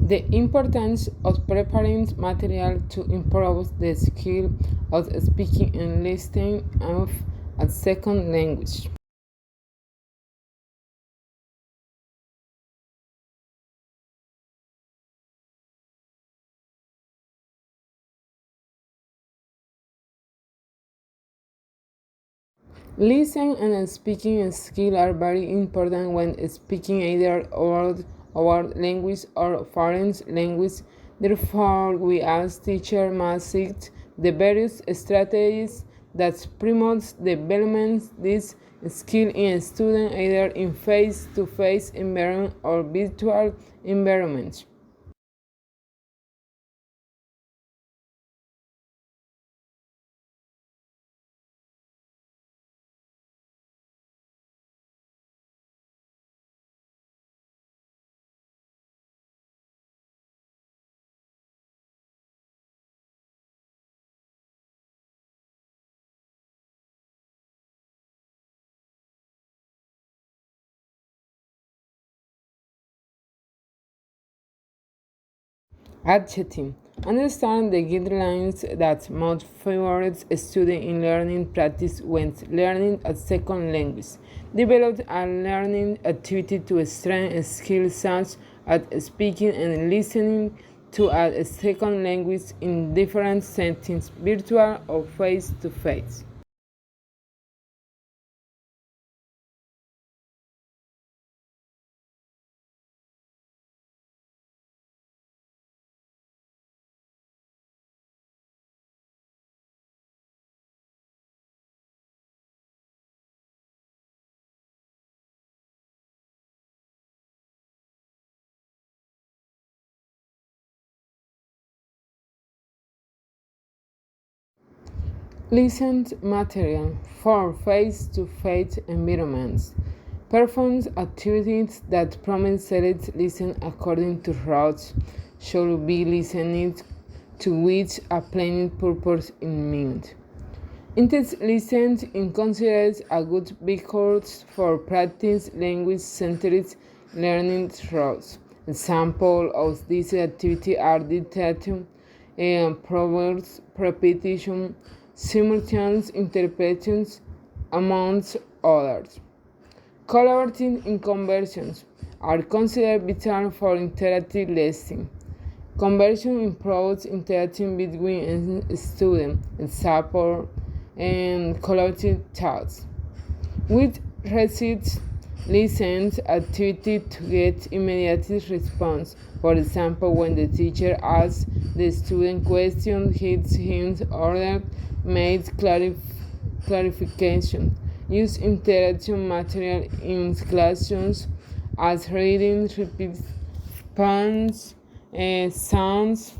The importance of preparing material to improve the skill of speaking and listening of a second language. Listening and speaking skills are very important when speaking either our language or foreign language. Therefore, we as teachers must seek the various strategies that promote the development of this skill in students either in face-to-face environment or virtual environment. Adjective. Understand the guidelines that most favor students in learning practice when learning a second language. Develop a learning activity to strengthen skills such as speaking and listening to a second language in different settings, virtual or face to face. Listened material for face-to-face environments. Performs activities that promise select listen according to routes should be listened to which a planned purpose in mind. Intent listened in considers a good vehicle for practice language-centered learning routes. Examples of this activity are dictation and proverbs, repetition, simultaneous interpretations, amongst others. Collaborating in conversions are considered vital for interactive listening. Conversion improves interaction between students and support and collaborative tasks. With receipts, listens activity to get immediate response. For example, when the teacher asks the student questions, hits hints, order, made clarification. Use interaction material in classrooms as reading, repeat, puns, sounds,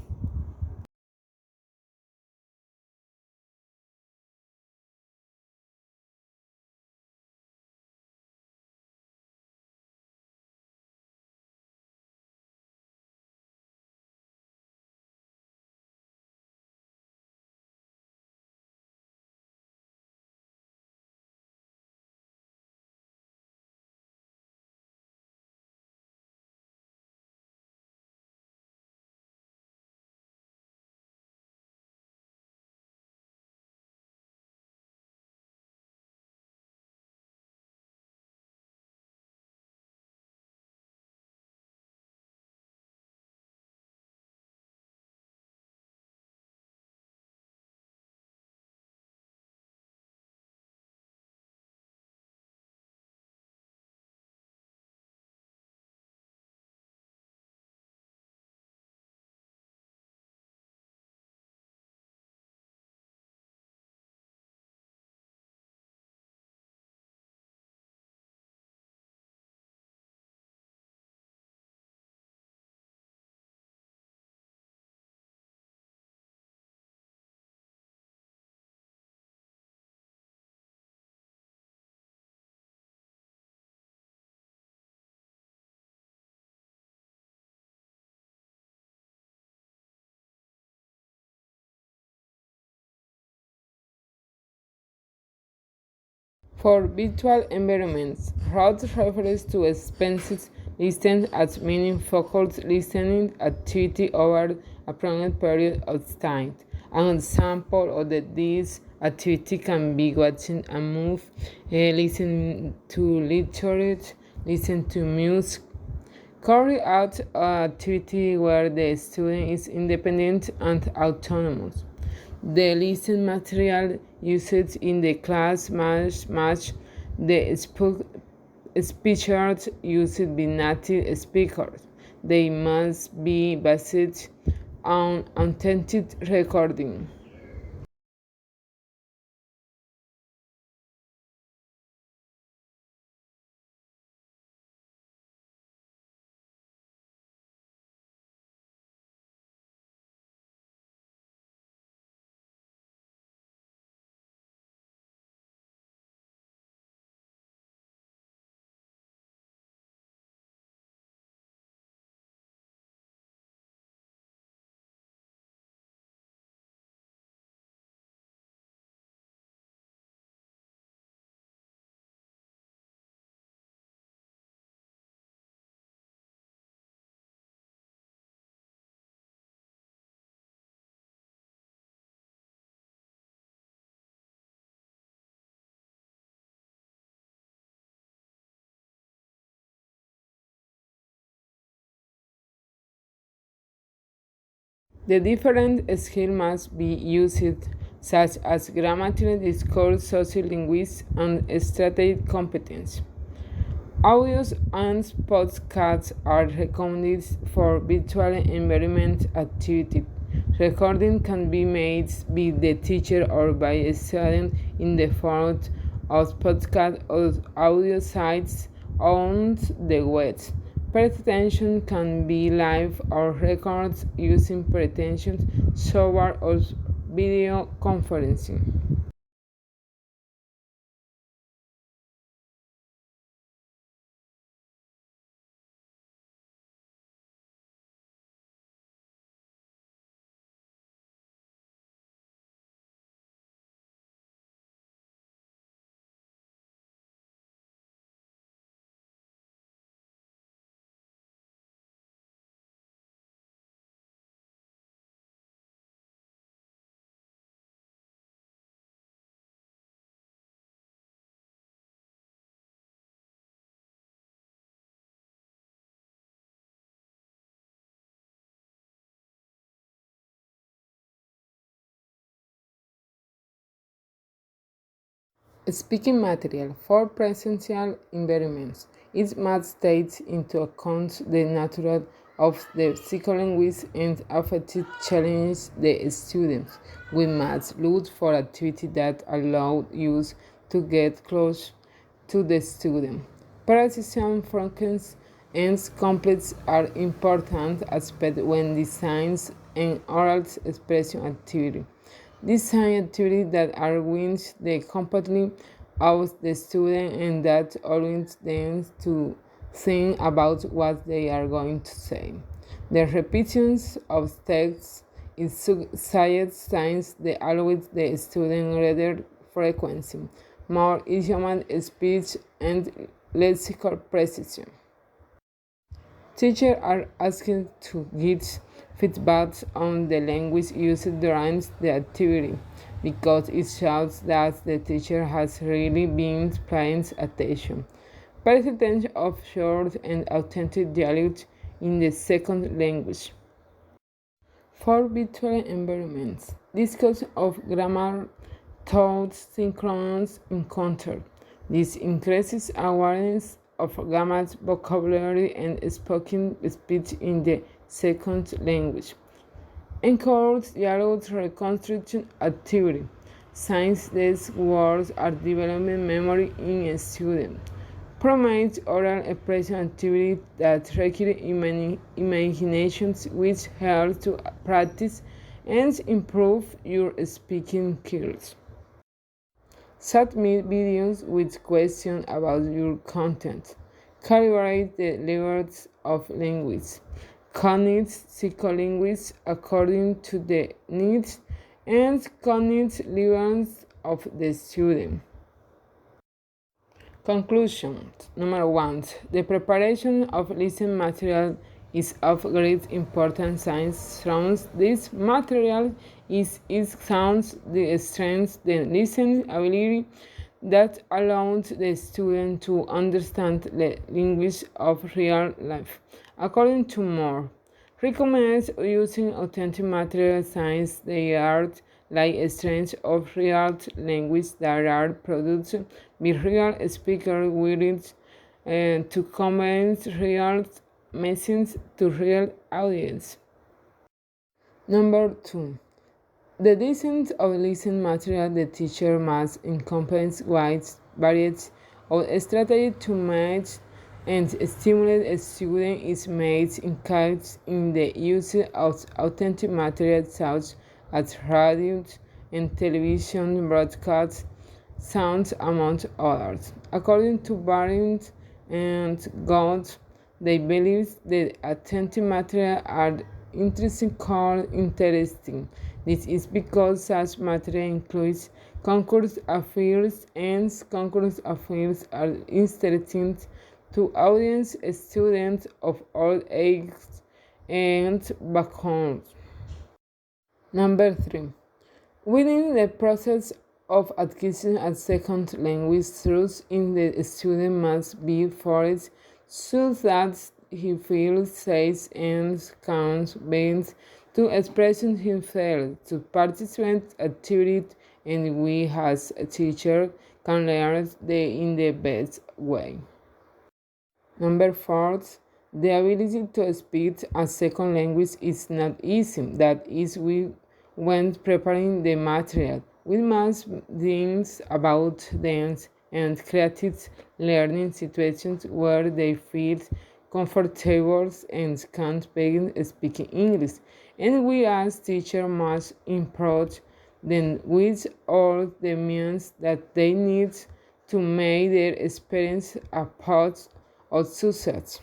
For virtual environments, route refers to expenses listened as meaning focused listening activity over a prolonged period of time. An example of this activity can be watching a movie, listening to literature, listening to music. Carry out an activity where the student is independent and autonomous. The lesson material used in the class must match the speechers used by native speakers. They must be based on authentic recording. The different skills must be used, such as grammatical discourse, sociolinguistics, and strategic competence. Audios and podcasts are recommended for virtual environment activity. Recording can be made by the teacher or by a student in the form of podcast or audio sites on the web. Presentation can be live or recorded using presentation software or video conferencing. Speaking material for presential environments. It must take into account the nature of the psycholinguist and affective challenge the students. We must look for activities that allow use to get close to the student. Precision, frankness, and complex are important aspects when designs an oral expression activity. Design activities that are wins the completely of the student and that allows them to think about what they are going to say. The repetitions of text is science that allows the student greater frequency, more idiomatic speech, and lexical precision. Teachers are asked to give feedback on the language used during the activity because it shows that the teacher has really been paying attention. Pay attention of short and authentic dialogue in the second language. For virtual environments, discussion of grammar, thought, synchronous encounter. This increases awareness of grammar, vocabulary, and spoken speech in the second language. Encourages dialogue reconstruction activity. Science-based words are developing memory in a student. Promotes oral expression activity that require imagination, which helps to practice and improve your speaking skills. Submit videos with questions about your content. Calibrate the levels of language. Connect psycholinguists according to the needs and cognitive levels of the student. Conclusion. Number one, the preparation of listening material is of great importance since this material is it sounds the strength the listening ability that allows the student to understand the language of real life. According to Moore, recommends using authentic material since they are like strands of real language that are produced by real speakers willing to convey real messages to real audience. Number two, the design of listening material the teacher must encompass wide variety of strategies to match and stimulate a student is made in the use of authentic material such as radio and television broadcasts, sounds among others. According to Barent and God, they believe that authentic material are interesting. This is because such material includes concurrent affairs, and concurrent affairs are interesting to audience students of all ages and backgrounds. Number three, within the process of acquisition a second language, trust in the student must be forged so that he feels safe and confident to express himself, to participate activity, and we as a teacher can learn in the best way. Number four, the ability to speak a second language is not easy. That is, when preparing the material, we must think about dance and creative learning situations where they feel comfortable and can't begin speaking English. And we as teachers must improve them with all the means that they need to make their experience a part of success.